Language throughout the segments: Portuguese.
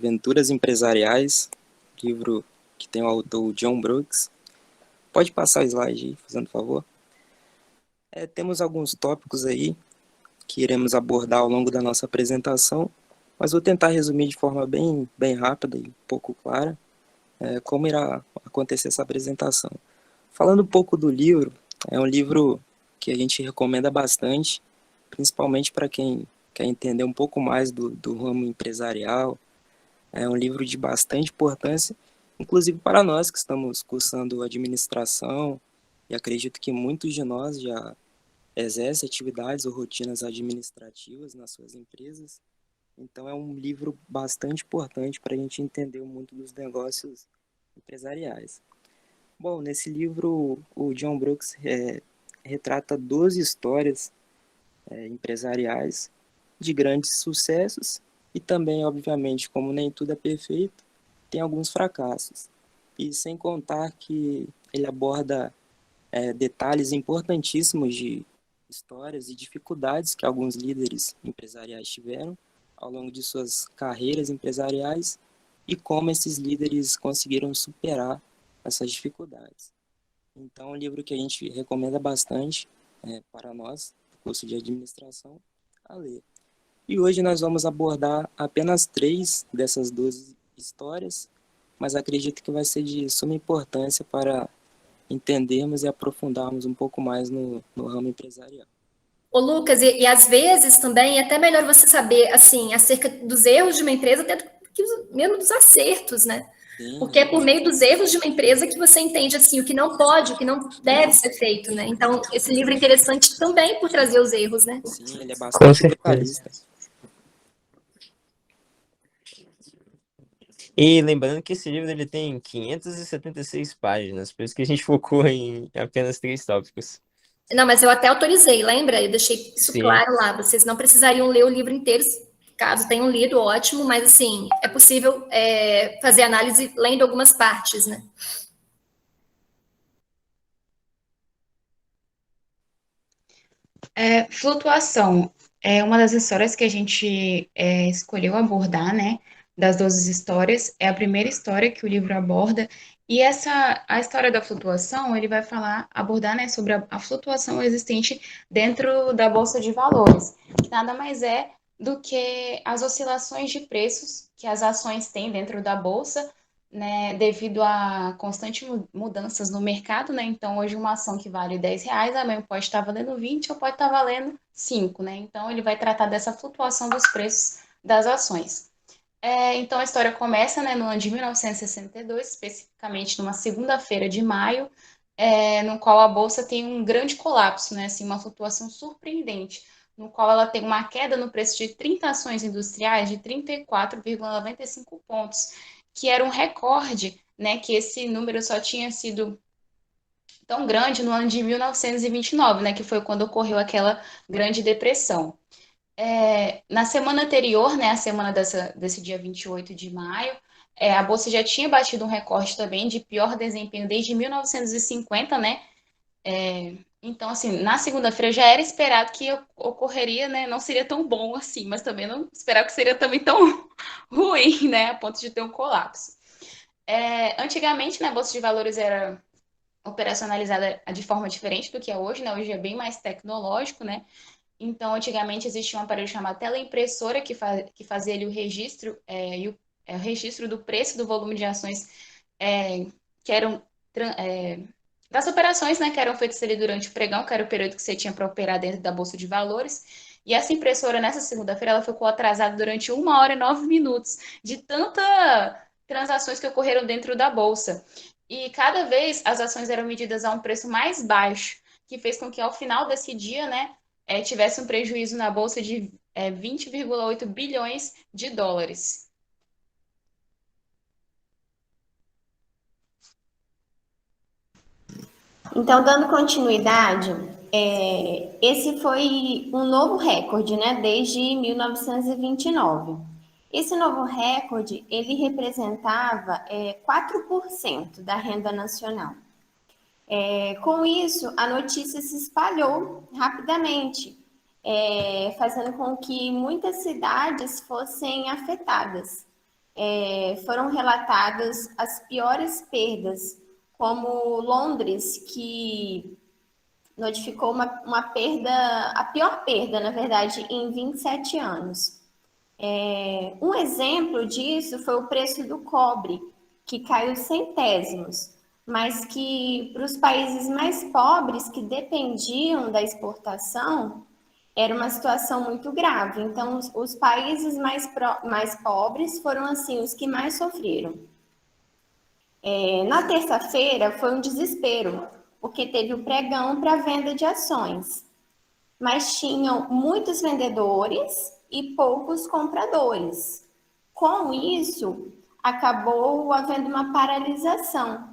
Aventuras Empresariais, livro que tem o autor John Brooks. Pode passar o slide aí, fazendo favor. Temos alguns tópicos aí que iremos abordar ao longo da nossa apresentação, mas vou tentar resumir de forma bem rápida e um pouco clara como irá acontecer essa apresentação. Falando um pouco do livro, é um livro que a gente recomenda bastante, principalmente para quem quer entender um pouco mais do ramo empresarial. É um livro de bastante importância, inclusive para nós que estamos cursando administração, e acredito que muitos de nós já exercem atividades ou rotinas administrativas nas suas empresas. Então é um livro bastante importante para a gente entender o mundo dos negócios empresariais. Bom, nesse livro o John Brooks retrata 12 histórias empresariais de grandes sucessos e também, obviamente, como nem tudo é perfeito, tem alguns fracassos. E sem contar que ele aborda detalhes importantíssimos de histórias e dificuldades que alguns líderes empresariais tiveram ao longo de suas carreiras empresariais e como esses líderes conseguiram superar essas dificuldades. Então, é um livro que a gente recomenda bastante para nós, do curso de administração, a ler. E hoje nós vamos abordar apenas 3 dessas 12 histórias, mas acredito que vai ser de suma importância para entendermos e aprofundarmos um pouco mais no ramo empresarial. Ô, Lucas, e às vezes também é até melhor você saber, assim, acerca dos erros de uma empresa, até do que mesmo dos acertos, né? Sim, Porque é por meio dos erros de uma empresa que você entende, assim, o que não pode, o que não deve ser feito, né? Então, esse livro é interessante também por trazer os erros, né? sim, ele é Com bastante certeza. detalhista. E lembrando que esse livro ele tem 576 páginas, por isso que a gente focou em apenas 3 tópicos. Não, mas eu até autorizei, lembra? Eu deixei isso Sim, claro lá. Vocês não precisariam ler o livro inteiro, caso tenham lido, ótimo, mas assim, é possível fazer análise lendo algumas partes, né? Flutuação é uma das histórias que a gente escolheu abordar, né? Das 12 histórias, é a primeira história que o livro aborda, e a história da flutuação, ele vai abordar, né, sobre a flutuação existente dentro da Bolsa de Valores, que nada mais é do que as oscilações de preços que as ações têm dentro da Bolsa, né, devido a constantes mudanças no mercado, né? Então, hoje uma ação que vale R$ 10, amanhã pode estar valendo 20 ou pode estar valendo 5, né? Então, ele vai tratar dessa flutuação dos preços das ações. Então, a história começa, né, no ano de 1962, especificamente numa segunda-feira de maio, no qual a Bolsa tem um grande colapso, né? Assim, uma flutuação surpreendente, no qual ela tem uma queda no preço de 30 ações industriais de 34,95 pontos, que era um recorde, né, que esse número só tinha sido tão grande no ano de 1929, né, que foi quando ocorreu aquela Grande Depressão. Na semana anterior, né, a semana desse dia 28 de maio, a Bolsa já tinha batido um recorde também de pior desempenho desde 1950, né? Então, assim, na segunda-feira já era esperado que ocorreria, né? Não seria tão bom assim, mas também não esperava que seria também tão ruim, né? A ponto de ter um colapso. Antigamente, né, a Bolsa de Valores era operacionalizada de forma diferente do que é hoje, né? Hoje é bem mais tecnológico, né? Então, antigamente existia um aparelho chamado teleimpressora que fazia ali o registro, o registro do preço do volume de ações que eram das operações, né, que eram feitas ali durante o pregão, que era o período que você tinha para operar dentro da Bolsa de Valores. E essa impressora, nessa segunda-feira, ela ficou atrasada durante 1 hora e 9 minutos, de tanta transações que ocorreram dentro da Bolsa. E cada vez as ações eram medidas a um preço mais baixo, que fez com que ao final desse dia, né, tivesse um prejuízo na Bolsa de 20,8 bilhões de dólares. Então, dando continuidade, esse foi um novo recorde, né, desde 1929. Esse novo recorde, ele representava 4% da renda nacional. Com isso, a notícia se espalhou rapidamente, fazendo com que muitas cidades fossem afetadas. foram relatadas as piores perdas, como Londres, que notificou uma perda, a pior perda, na verdade, em 27 anos. Um exemplo disso foi o preço do cobre, que caiu centésimos, mas que para os países mais pobres, que dependiam da exportação, era uma situação muito grave. Então, os países mais pobres foram, assim, os que mais sofreram. Na terça-feira foi um desespero, porque teve o pregão para venda de ações, mas tinham muitos vendedores e poucos compradores. Com isso, acabou havendo uma paralisação.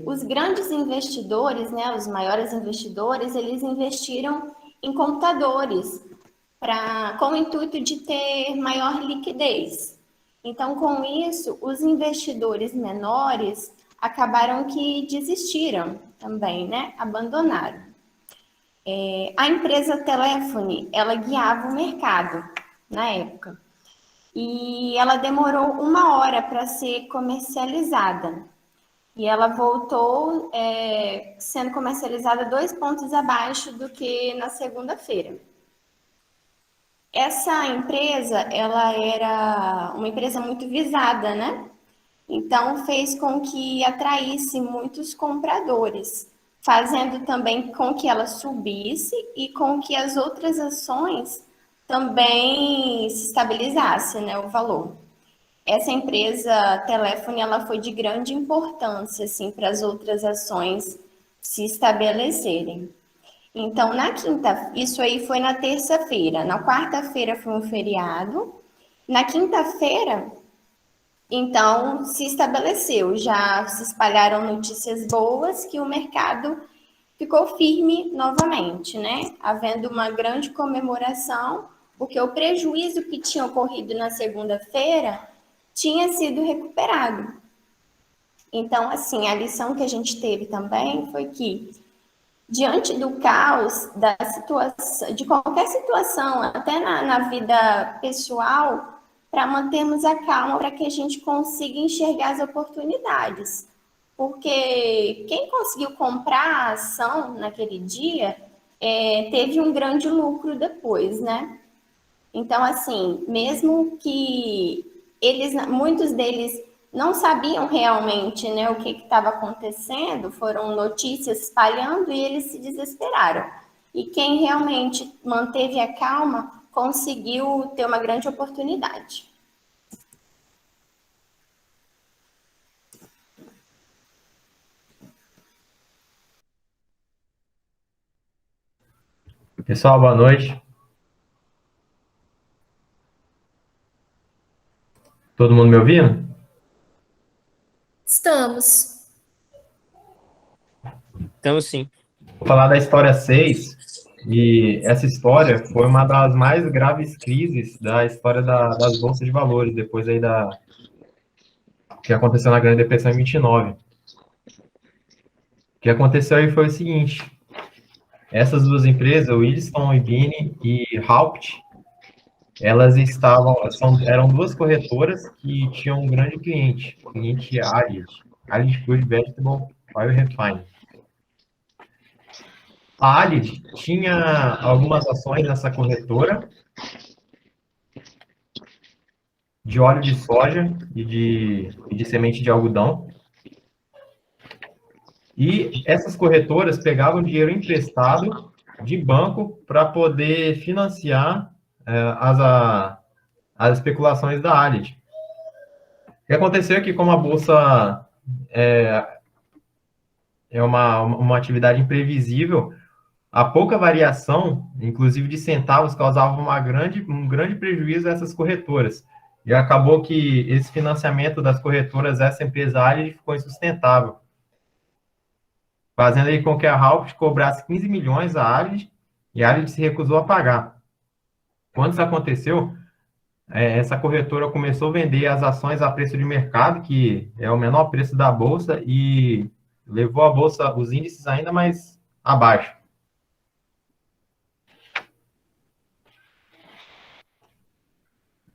Os grandes investidores, né, os maiores investidores, eles investiram em computadores com o intuito de ter maior liquidez. Então, com isso, os investidores menores acabaram que desistiram também, né? Abandonaram. A empresa Telefone, ela guiava o mercado na época. E ela demorou 1 hora para ser comercializada. E ela voltou sendo comercializada 2 pontos abaixo do que na segunda-feira. Essa empresa, ela era uma empresa muito visada, né? Então, fez com que atraísse muitos compradores, fazendo também com que ela subisse e com que as outras ações também se estabilizasse, né, o valor. Essa empresa Telefone, ela foi de grande importância, assim, para as outras ações se estabelecerem. Então, isso aí foi na terça-feira. Na quarta-feira foi um feriado. Na quinta-feira, então, se estabeleceu, já se espalharam notícias boas que o mercado ficou firme novamente, né? Havendo uma grande comemoração, porque o prejuízo que tinha ocorrido na segunda-feira tinha sido recuperado. Então, assim, a lição que a gente teve também foi que, diante do caos, da situação, de qualquer situação, até na vida pessoal, para mantermos a calma, para que a gente consiga enxergar as oportunidades. Porque quem conseguiu comprar a ação naquele dia teve um grande lucro depois, né? Então, assim, mesmo que muitos deles não sabiam realmente, né, o que estava acontecendo, foram notícias espalhando e eles se desesperaram. E quem realmente manteve a calma conseguiu ter uma grande oportunidade. Pessoal, boa noite. Todo mundo me ouvindo? Estamos. Então, sim. Vou falar da história 6, e essa história foi uma das mais graves crises da história das bolsas de valores, depois aí que aconteceu na Grande Depressão em 29. O que aconteceu aí foi o seguinte: essas duas empresas, Williston Ibini e Haupt, elas eram duas corretoras que tinham um grande cliente Allied Food Vegetable Oil Refining. A Allied tinha algumas ações nessa corretora de óleo de soja e de semente de algodão. E essas corretoras pegavam dinheiro emprestado de banco para poder financiar as especulações da Allied. O que aconteceu é que, como a bolsa é uma atividade imprevisível, a pouca variação, inclusive de centavos, causava um grande prejuízo a essas corretoras. E acabou que esse financiamento das corretoras, essa empresa Allied, ficou insustentável, fazendo aí com que a Haupt cobrasse 15 milhões a Allied, e a Allied se recusou a pagar. Quando isso aconteceu, essa corretora começou a vender as ações a preço de mercado, que é o menor preço da bolsa, e levou a bolsa, os índices ainda mais abaixo.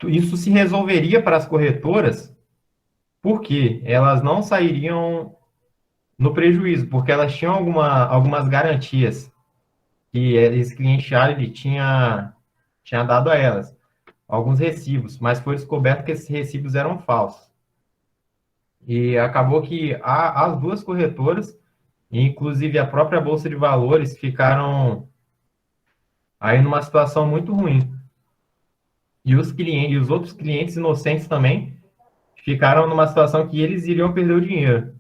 Isso se resolveria para as corretoras, porque elas não sairiam no prejuízo, porque elas tinham algumas garantias que esse cliente árabe tinha dado a elas, alguns recibos, mas foi descoberto que esses recibos eram falsos. E acabou que as duas corretoras, inclusive a própria Bolsa de Valores, ficaram aí numa situação muito ruim. E os outros clientes inocentes também ficaram numa situação que eles iriam perder o dinheiro.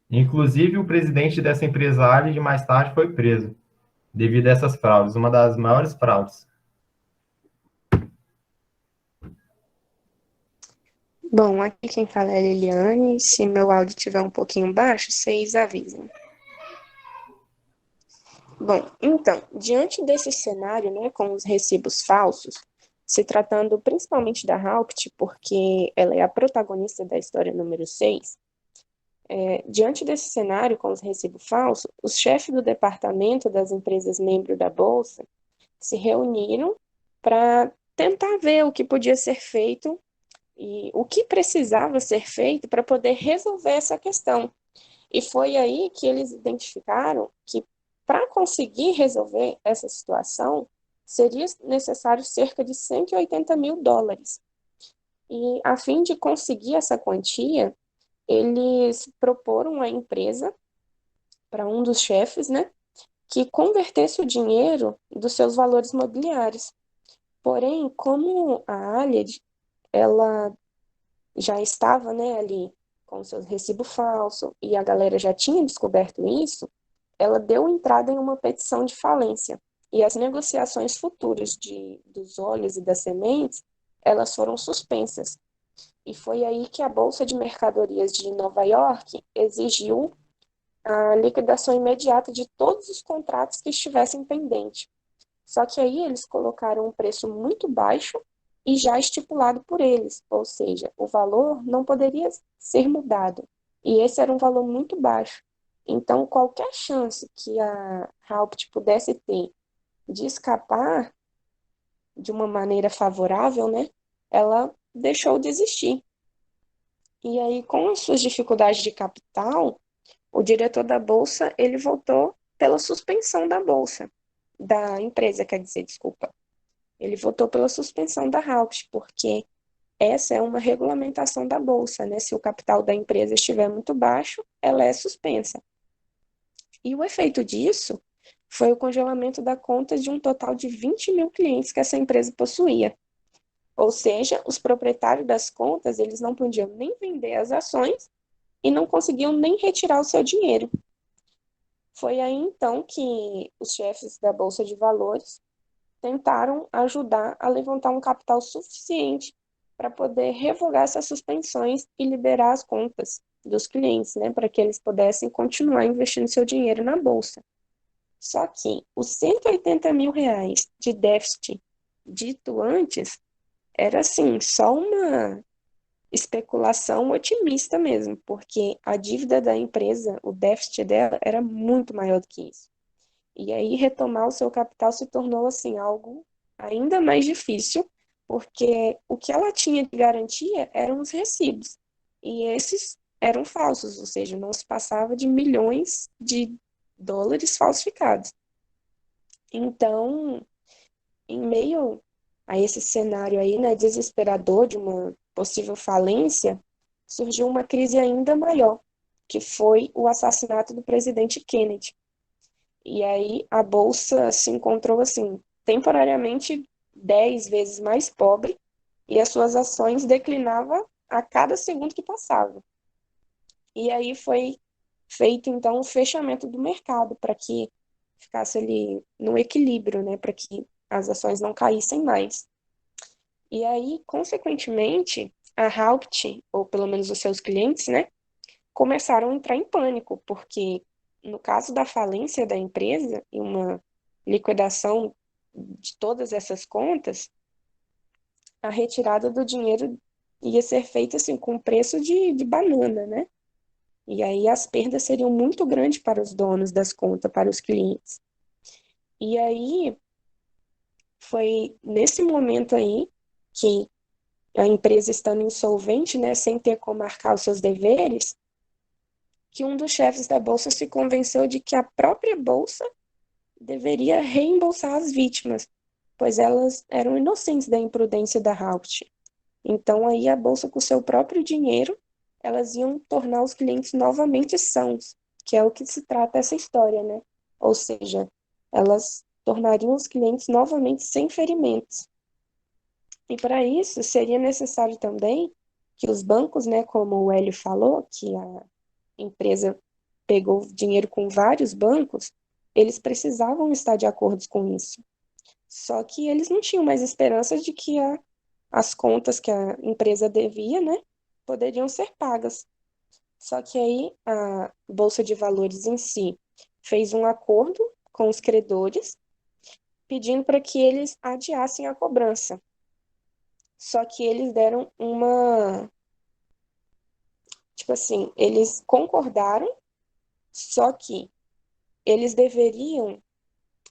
Inclusive, o presidente dessa empresa Allied, mais tarde, foi preso devido a essas fraudes, uma das maiores fraudes. Bom, aqui quem fala é a Liliane. Se meu áudio estiver um pouquinho baixo, vocês avisem. Bom, então, diante desse cenário, né, com os recibos falsos, se tratando principalmente da Haupt, porque ela é a protagonista da história número 6, diante desse cenário com os recibos falsos, os chefes do departamento das empresas membros da Bolsa se reuniram para tentar ver o que podia ser feito e o que precisava ser feito para poder resolver essa questão. E foi aí que eles identificaram que, para conseguir resolver essa situação, seria necessário cerca de 180 mil dólares. E, a fim de conseguir essa quantia, eles proporam à empresa, para um dos chefes, né, que convertesse o dinheiro dos seus valores mobiliários. Porém, como a Allied, ela já estava, né, ali com seus recibos falsos e a galera já tinha descoberto isso, ela deu entrada em uma petição de falência. E as negociações futuras dos óleos e das sementes, elas foram suspensas. E foi aí que a Bolsa de Mercadorias de Nova York exigiu a liquidação imediata de todos os contratos que estivessem pendentes. Só que aí eles colocaram um preço muito baixo e já estipulado por eles, ou seja, o valor não poderia ser mudado. E esse era um valor muito baixo. Então, qualquer chance que a Haupt pudesse ter de escapar de uma maneira favorável, né, ela deixou de existir. E aí, com as suas dificuldades de capital, o diretor da Bolsa, ele votou pela suspensão da Bolsa, da empresa, quer dizer, desculpa. Ele votou pela suspensão da Haupt, porque essa é uma regulamentação da Bolsa, né? Se o capital da empresa estiver muito baixo, ela é suspensa. E o efeito disso foi o congelamento da conta de um total de 20 mil clientes que essa empresa possuía. Ou seja, os proprietários das contas, eles não podiam nem vender as ações e não conseguiam nem retirar o seu dinheiro. Foi aí, então, que os chefes da Bolsa de Valores tentaram ajudar a levantar um capital suficiente para poder revogar essas suspensões e liberar as contas dos clientes, né, para que eles pudessem continuar investindo seu dinheiro na Bolsa. Só que os 180 mil reais de déficit dito antes era, assim, só uma especulação otimista mesmo, porque a dívida da empresa, o déficit dela, era muito maior do que isso. E aí retomar o seu capital se tornou assim algo ainda mais difícil, porque o que ela tinha de garantia eram os recibos. E esses eram falsos, ou seja, não se passava de milhões de dólares falsificados. Então, em meio a esse cenário aí, né, desesperador de uma possível falência, surgiu uma crise ainda maior, que foi o assassinato do presidente Kennedy. E aí a bolsa se encontrou assim, temporariamente 10 vezes mais pobre e as suas ações declinavam a cada segundo que passava. E aí foi feito então o fechamento do mercado para que ficasse ali no equilíbrio, né, para que as ações não caíssem mais. E aí, consequentemente, a Haupt, ou pelo menos os seus clientes, né, começaram a entrar em pânico, porque no caso da falência da empresa e uma liquidação de todas essas contas, a retirada do dinheiro ia ser feita assim com preço de banana, né? E aí as perdas seriam muito grandes para os donos das contas, para os clientes. E aí foi nesse momento aí que a empresa estando insolvente, né, sem ter como arcar os seus deveres, que um dos chefes da bolsa se convenceu de que a própria bolsa deveria reembolsar as vítimas, pois elas eram inocentes da imprudência da Haupt. Então aí a bolsa com seu próprio dinheiro, elas iam tornar os clientes novamente sãos, que é o que se trata essa história, né? Ou seja, elas tornariam os clientes novamente sem ferimentos. E para isso seria necessário também que os bancos, né, como o Hélio falou, que a empresa pegou dinheiro com vários bancos, eles precisavam estar de acordo com isso. Só que eles não tinham mais esperança de que as contas que a empresa devia, né, poderiam ser pagas. Só que aí a Bolsa de Valores em si fez um acordo com os credores, pedindo para que eles adiassem a cobrança. Só que eles deram tipo assim, eles concordaram, só que eles deveriam,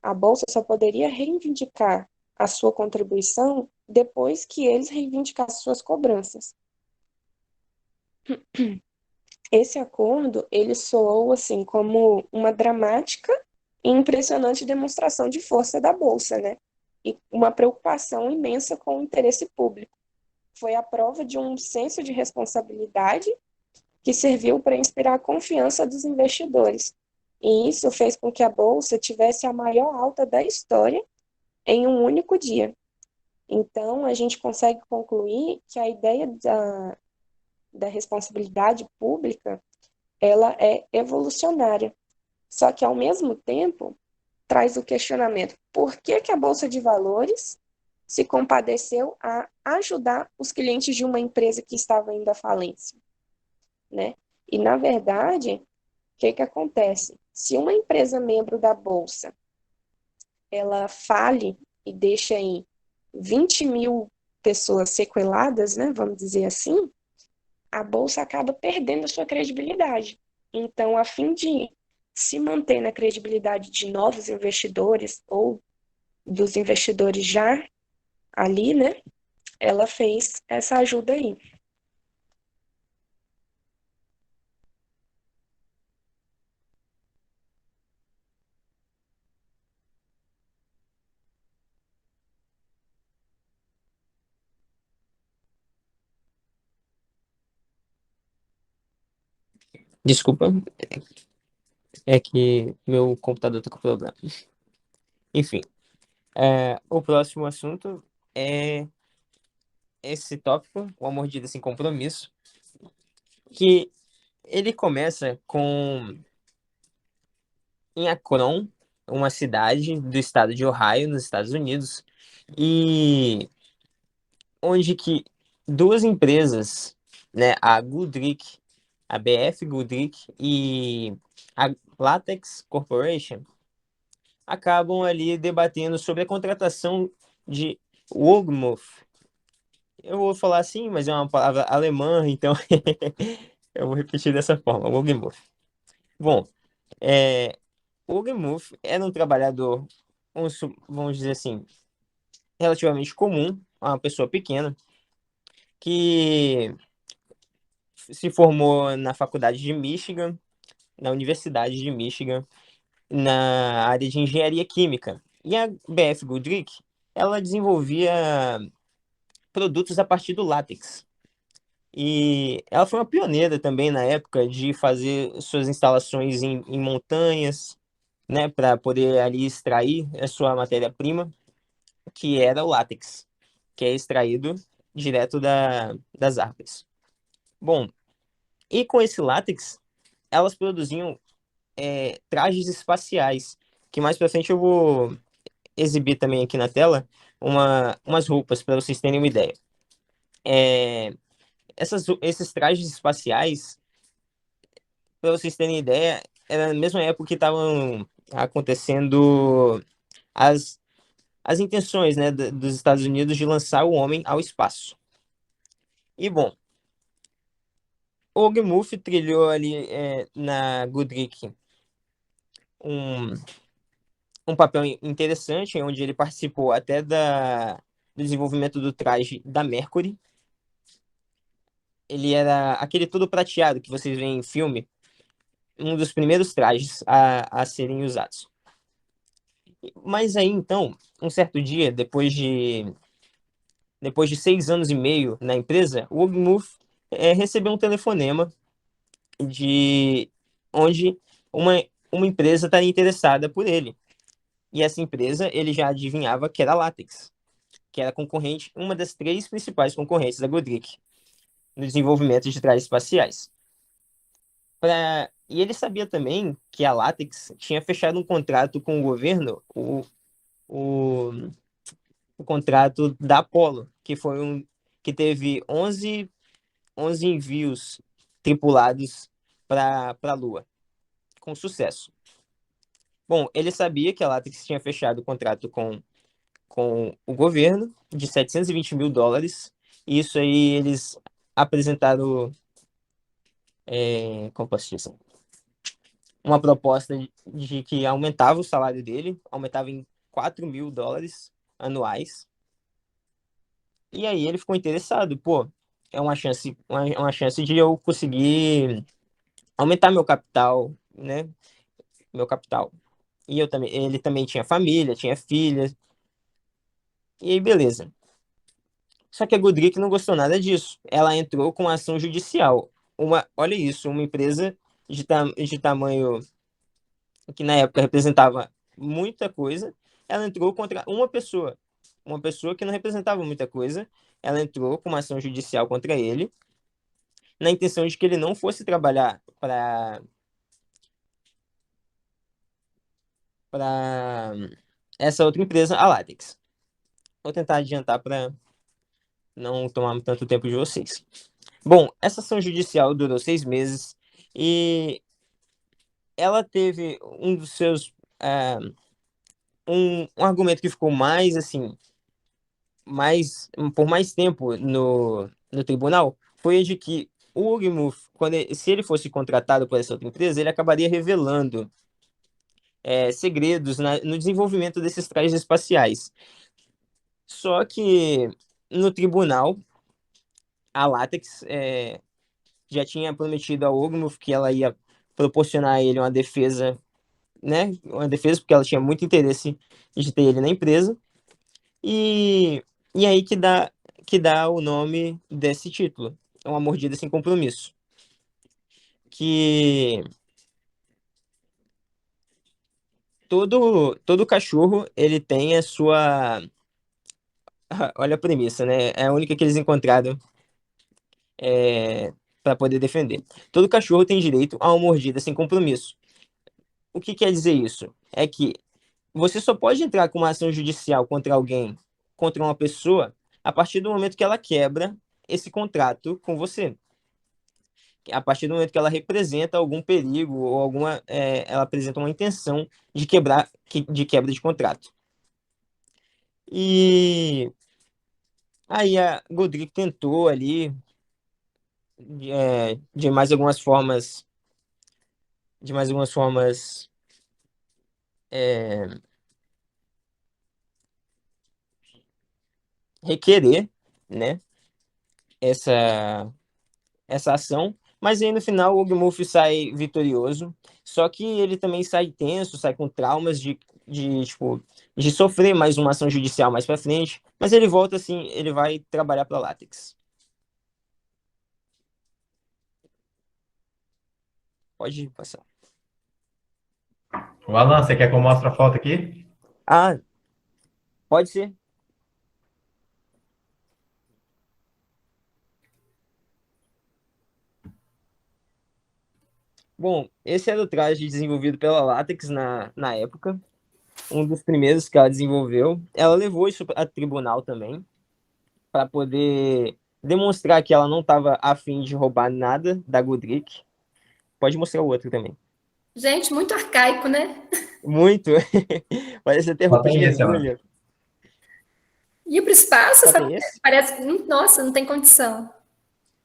a Bolsa só poderia reivindicar a sua contribuição depois que eles reivindicassem suas cobranças. Esse acordo, ele soou assim como uma dramática e impressionante demonstração de força da Bolsa, né? E uma preocupação imensa com o interesse público. Foi a prova de um senso de responsabilidade que serviu para inspirar a confiança dos investidores. E isso fez com que a Bolsa tivesse a maior alta da história em um único dia. Então, a gente consegue concluir que a ideia da responsabilidade pública, ela é evolucionária. Só que, ao mesmo tempo, traz o questionamento: por que que a Bolsa de Valores se compadeceu a ajudar os clientes de uma empresa que estava indo à falência, né? E, na verdade, o que que acontece? Se uma empresa membro da Bolsa, ela fale e deixa aí 20 mil pessoas sequeladas, né, vamos dizer assim, a Bolsa acaba perdendo a sua credibilidade. Então, a fim de se manter na credibilidade de novos investidores ou dos investidores já ali, né, ela fez essa ajuda aí. Desculpa, é que meu computador tá com problema. Enfim, o próximo assunto é esse tópico, o Amor Dito Sem Compromisso, que ele começa em Akron, uma cidade do estado de Ohio, nos Estados Unidos, e onde que duas empresas, né, a Goodrich, a BF Goodrich e a Latex Corporation, acabam ali debatendo sobre a contratação de Wogmuth. Eu vou falar assim, mas é uma palavra alemã, então eu vou repetir dessa forma, Wogmuth. Bom, Wogmuth era um trabalhador, vamos dizer assim, relativamente comum, uma pessoa pequena, que se formou na faculdade de Michigan, na Universidade de Michigan, na área de engenharia química. E a BF Goodrich, ela desenvolvia produtos a partir do látex. E ela foi uma pioneira também na época de fazer suas instalações em montanhas, né, para poder ali extrair a sua matéria-prima, que era o látex, que é extraído direto das árvores. Bom, e com esse látex, elas produziam trajes espaciais, que mais para frente eu vou exibir também aqui na tela umas roupas para vocês terem uma ideia. Esses trajes espaciais, para vocês terem ideia, era na mesma época que estavam acontecendo as intenções, né, dos Estados Unidos de lançar o homem ao espaço. E, bom, o Ogmuth trilhou ali na Goodrich um papel interessante, onde ele participou até do desenvolvimento do traje da Mercury. Ele era aquele todo prateado que vocês veem em filme, um dos primeiros trajes a serem usados. Mas aí, então, um certo dia, depois de 6 anos e meio na empresa, o Ogmuth recebeu um telefonema de onde uma empresa estaria interessada por ele. E essa empresa, ele já adivinhava que era a Latex, que era concorrente, uma das 3 principais concorrentes da Godric no desenvolvimento de trajes espaciais. E ele sabia também que a Latex tinha fechado um contrato com o governo, o, o contrato da Apollo, que teve 11 envios tripulados para a Lua, com sucesso. Bom, ele sabia que a Latex tinha fechado o contrato com o governo de $720 mil, e isso aí eles apresentaram, como posso dizer, uma proposta de que aumentava o salário dele, aumentava em $4.000 anuais. E aí ele ficou interessado, pô, é uma chance de eu conseguir aumentar meu capital, né? Meu capital. E ele também tinha família, tinha filha. E aí, beleza. Só que a Goodrick não gostou nada disso. Ela entrou com ação judicial. Olha isso, uma empresa de tamanho que na época representava muita coisa, ela entrou contra uma pessoa que não representava muita coisa. Ela entrou com uma ação judicial contra ele, na intenção de que ele não fosse trabalhar para essa outra empresa, a Latex. Vou tentar adiantar para não tomar tanto tempo de vocês. Bom, essa ação judicial durou 6 meses e ela teve um dos seus um argumento que ficou mais assim, por mais tempo no tribunal, foi de que o Ogmuth, se ele fosse contratado por essa outra empresa, ele acabaria revelando segredos no desenvolvimento desses trajes espaciais. Só que no tribunal, a Latex já tinha prometido ao Ogmuth que ela ia proporcionar a ele uma defesa, né? Uma defesa, porque ela tinha muito interesse de ter ele na empresa. E aí que dá o nome desse título. É uma mordida sem compromisso. Que todo cachorro, ele tem a sua... Olha a premissa, né? É a única que eles encontraram para poder defender. Todo cachorro tem direito a uma mordida sem compromisso. O que quer dizer isso? É que você só pode entrar com uma ação judicial contra alguém, contra uma pessoa, a partir do momento que ela quebra esse contrato com você. A partir do momento que ela representa algum perigo ou ela apresenta uma intenção de quebra de contrato. E aí a Godric tentou ali de mais algumas formas requerer, né, essa ação, mas aí no final o Ogmuth sai vitorioso, só que ele também sai tenso, sai com traumas tipo, de sofrer mais uma ação judicial mais para frente, mas ele volta assim, ele vai trabalhar para Latex. Pode passar. O Alan, você quer que eu mostre a foto aqui? Ah, pode ser. Bom, esse era o traje desenvolvido pela Latex na época, um dos primeiros que ela desenvolveu. Ela levou isso a tribunal também, para poder demonstrar que ela não estava afim de roubar nada da Godric. Pode mostrar o outro também. Gente, muito arcaico, né? Muito. Parece até Só roupa de tem esse, Alan. mergulho. Ir para o espaço, Só sabe? tem esse? Parece. Nossa, não tem condição.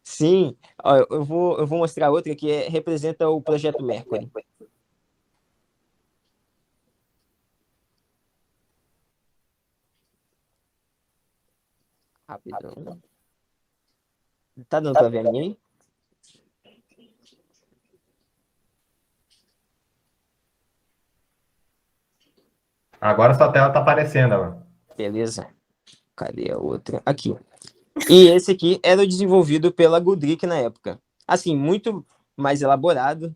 Sim. Ó, eu vou mostrar outra que representa o Projeto Mercury. Rapidão. Tá dando pra ver a minha aí? Agora sua tela tá aparecendo, agora. Beleza. Cadê a outra? Aqui. E esse aqui era desenvolvido pela Goodrick na época. Assim, muito mais elaborado,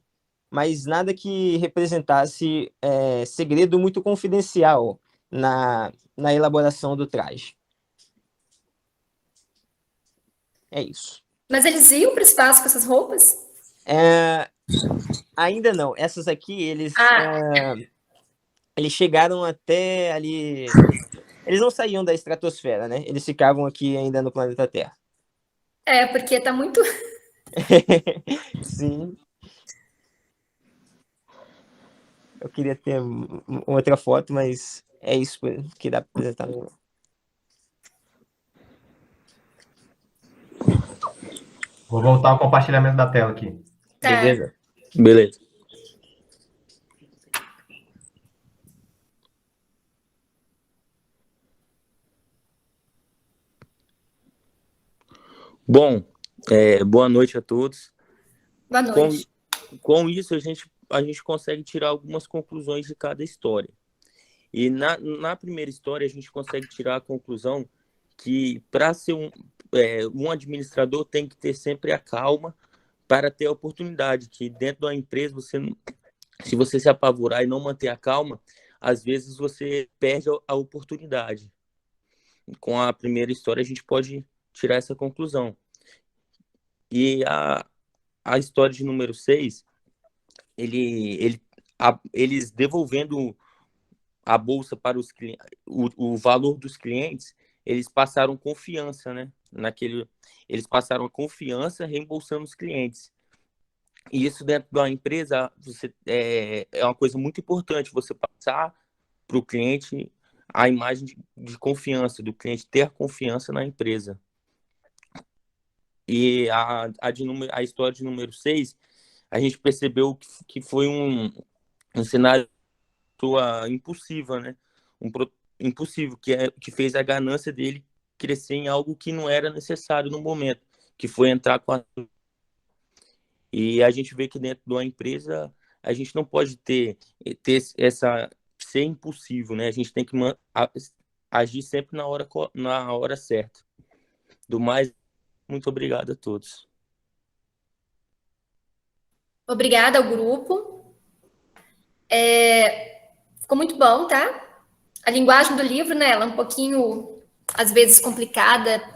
mas nada que representasse segredo muito confidencial na elaboração do traje. É isso. Mas eles iam para o espaço com essas roupas? Ainda não. Essas aqui, eles chegaram até ali. Eles não saíam da estratosfera, né? Eles ficavam aqui ainda no planeta Terra. Porque tá muito. Sim. Eu queria ter outra foto, mas é isso que dá para apresentar. Vou voltar ao compartilhamento da tela aqui. Beleza? Beleza. Bom, boa noite a todos. Boa noite. Com isso, a gente consegue tirar algumas conclusões de cada história. E na primeira história, a gente consegue tirar a conclusão que para ser um administrador tem que ter sempre a calma para ter a oportunidade, que dentro da empresa, se você se apavorar e não manter a calma, às vezes você perde a oportunidade. Com a primeira história, a gente pode tirar essa conclusão. E a história de número 6, eles devolvendo a bolsa para os clientes, o valor dos clientes, eles passaram confiança, né? Eles passaram a confiança reembolsando os clientes. E isso dentro da empresa é uma coisa muito importante, você passar para o cliente a imagem de confiança, do cliente ter confiança na empresa. E a história de número 6, a gente percebeu que foi um cenário impossível, né? Impossível, que fez a ganância dele crescer em algo que não era necessário no momento, que foi entrar com a... E a gente vê que dentro de uma empresa, a gente não pode ter ser impossível, né? A gente tem que agir sempre na hora certa. Do mais, muito obrigado a todos. Obrigada ao grupo. Ficou muito bom, tá? A linguagem do livro, né? Ela é um pouquinho, às vezes, complicada,